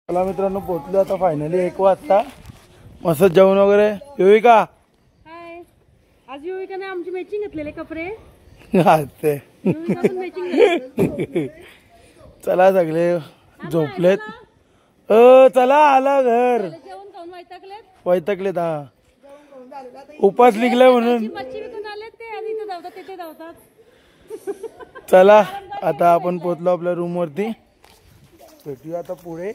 चला मित्रांनो, पोहोचलो आता फायनली 1 वाजता. मस्त जेवण वगैरे. युविका हाय. आज युविका ने आमची मॅचिंग घातलेले कपडे. चला सगळे झोपलेत. चला आला घर. जेवण खाऊन वैतागलेत. हा उपास निघलाय म्हणून. मच्छी विकून आलेत ते आणि इथे धावतात तिथे धावतात. चला आता आपण पोहोचलो आपल्या रूम वरती. भेटूया आता पुढे.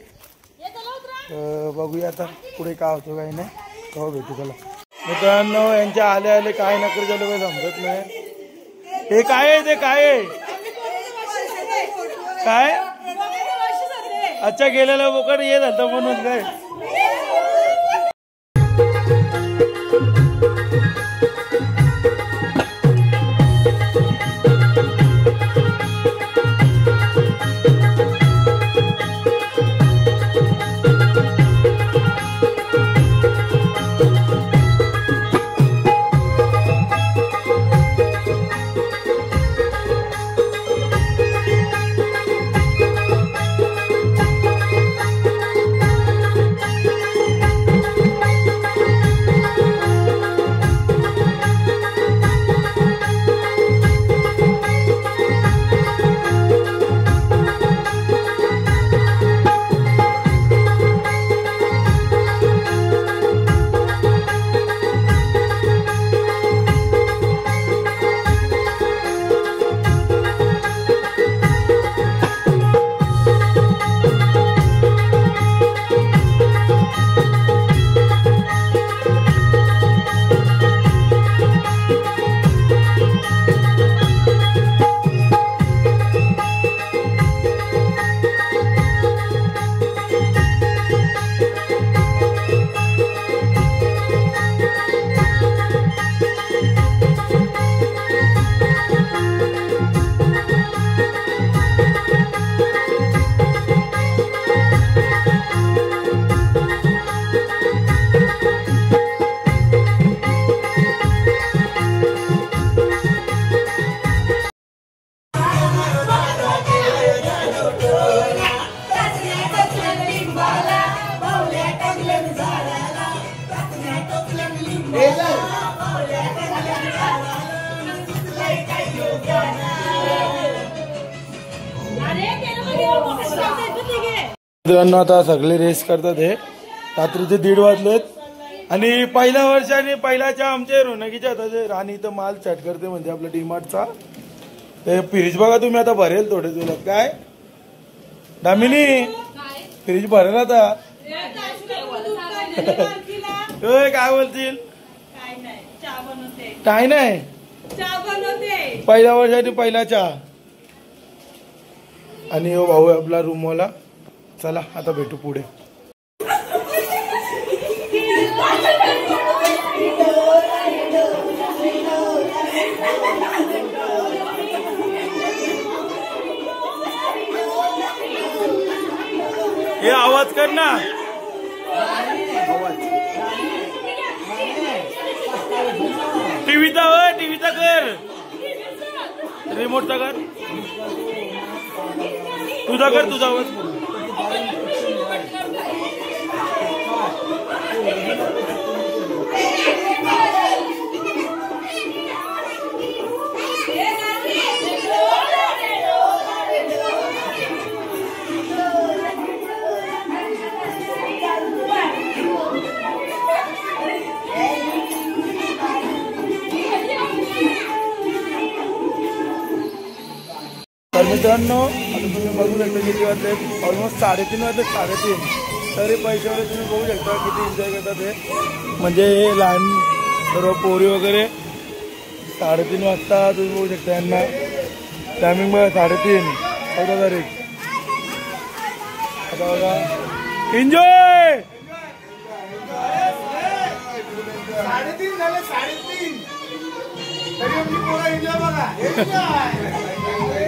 बघूया आता पुढे काय होतं काही नाही. तेव्हा भेटू. चला मित्रांनो, यांच्या आले आले काय नकर झालं काही समजत नाही. हे काय आहे? ते काय आहे? काय? अच्छा, गेलेला बोकड ये झालं म्हणून काय. मित्रांनो, आता सगळे रेस करतात. हे रात्रीचे 1:30 वाजलेत आणि पहिल्या वर्षाने पहिल्याच्या आमच्या रोनकीच्या हाताचे राणी तर माल चॅट करते म्हणजे आपल्या डीमार्टचा. ते फ्रीज बघा तुम्ही आता भरेल थोडे दिवसात. काय दामिनी फ्रीज भरेल आता. काय बोलतील? काय नाही, पहिल्या वर्षाने पहिला चहा. आणि हो भाऊ आपला रूमवाला. चला आता भेटू पुढे. हे आवाज कर ना. आवाज टीव्हीचा कर. रिमोटचा कर. तुझा कर. तुझा आवाज. तर मित्रांनो, आता तुम्ही बघू शकता किती वाजले. ऑलमोस्ट 3:30 वाजले. 3:30 तरी पैशावर तुम्ही बघू शकता किती एन्जॉय करतात ते. म्हणजे हे लहान सर्व पोरी वगैरे. 3:30 वाजता तुम्ही बघू शकता यांना टायमिंग बघा. 3:30 14 तारीख. आता बघा एन्जॉय. 3:30 झाले. 3:30 तरी आमची पोरं एन्जॉय बघा.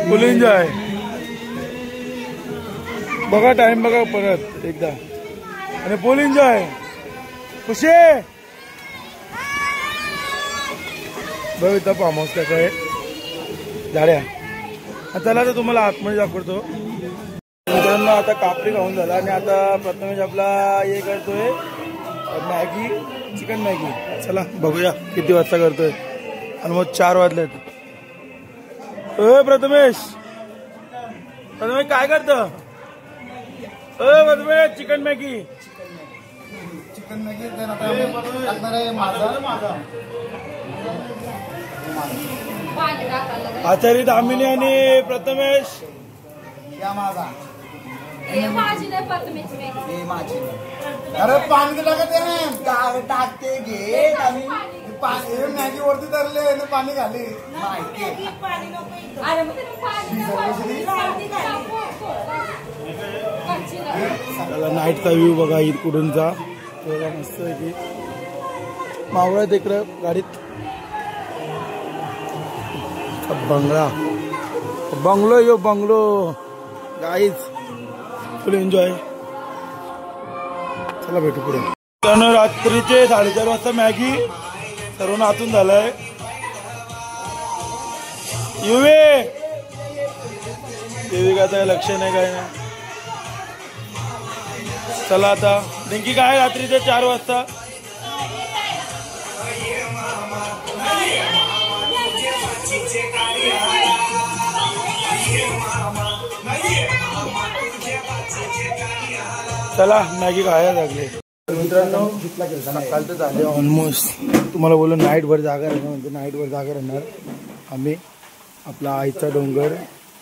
फुल एन्जॉय. बघा टाइम बघा परत एकदा. आणि फुल एन्जॉय. खुशी बघ इथं फार्म हाऊस कसं आहे झाड्या. चला तर तुम्हाला आतमध्ये दाखवतो. मित्रांनो मित्रांनो आता कापरी खाऊन झाला आणि आता प्रथमेश आपला हे करतोय मॅगी, चिकन मॅगी. चला बघूया किती वाजता करतोय. आणि मग 4 वाजलेत. प्रथमेश काय करतं? प्रथमेश चिकन मॅगी आचारी दामिनी आणि प्रथमेश अरे पाणी टाकते घे मॅगी वरती धरले पाणी घाली. नाईटचा व्ह्यू बघा इकडूनचा मस्त आहे की मावळा तिकडं गाडीत बंगलो यो बंगलो गाईज फुल एन्जॉय. चला भेटू पुढे. त्यानं रात्रीचे 4:30 वाजता मॅगी सर्व नाचून झालाय. युवे काय लक्ष नाही काय नाही. चला आता नेमकी काय रात्रीचे 4 वाजता चला मॅगी खायला लागले. मित्रांनो सकाळ तर झाले ऑलमोस्ट. तुम्हाला बोललो नाईटभर जागा राहणार म्हणजे नाईटभर जागा राहणार आम्ही. आपला आईचा डोंगर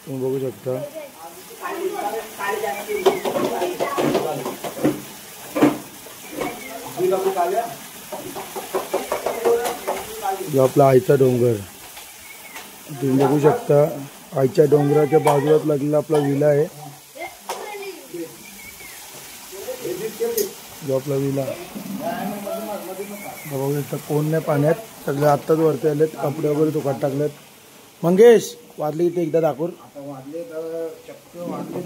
तुम्ही बघू शकता. आपला आईचा डोंगर तुम्ही बघू शकता. आईच्या डोंगराच्या बाजूलाच लागलेला आपला विला आहे. जो आपला विला बघू शकता. कोण नाही पाण्यात. सगळे आत्ताच वरती आलेत. कपडे वगैरे दुकान टाकलेत. मंगेश वाजले इथे एकदा दाखवून. वाजले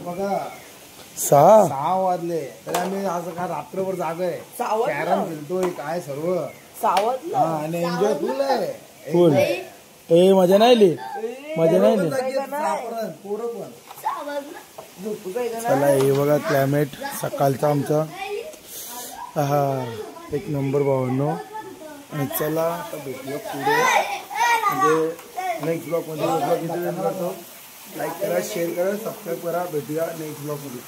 बघा 6 वाजले तरी आम्ही असं का रात्रभर जागा आहे. कॅरम खेळतोय काय सर्व आणि एन्जॉय फुल आहे. फुल ए मजा नाही आली. मजा नाही आली. चला हे बघा क्लायमेट सकाळचा आमचा. हा एक नंबर भावांनो. आणि चला आता भेटूया पुढे म्हणजे नेक्स्ट ब्लॉगमध्ये. ब्लॉग इथे करतो. लाईक करा, शेअर करा, सबस्क्राईब करा. भेटूया नेक्स्ट ब्लॉगमध्ये.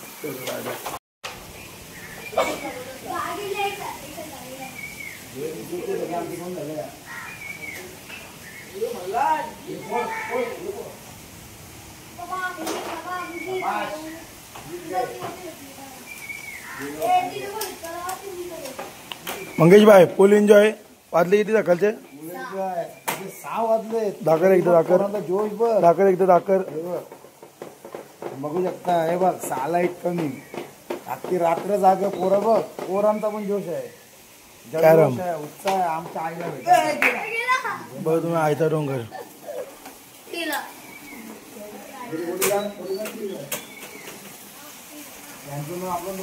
मंगेश भाई फुल एन्जॉय. वाजले किती सकाळचे? 6 वाजले. दाखर एकदा दाखर. जोश बघ. दाखर एकदा दाखर. बघू शकता. हे बघ 6 लाईट कमी. अख्खी रात्र जागा. पोरं बघ. पोरांचा पण जोश आहे. कॅरम उत्साह आहे. आमच्या आईला भेट बघ तुम्ही आयता डोंगर. आपलं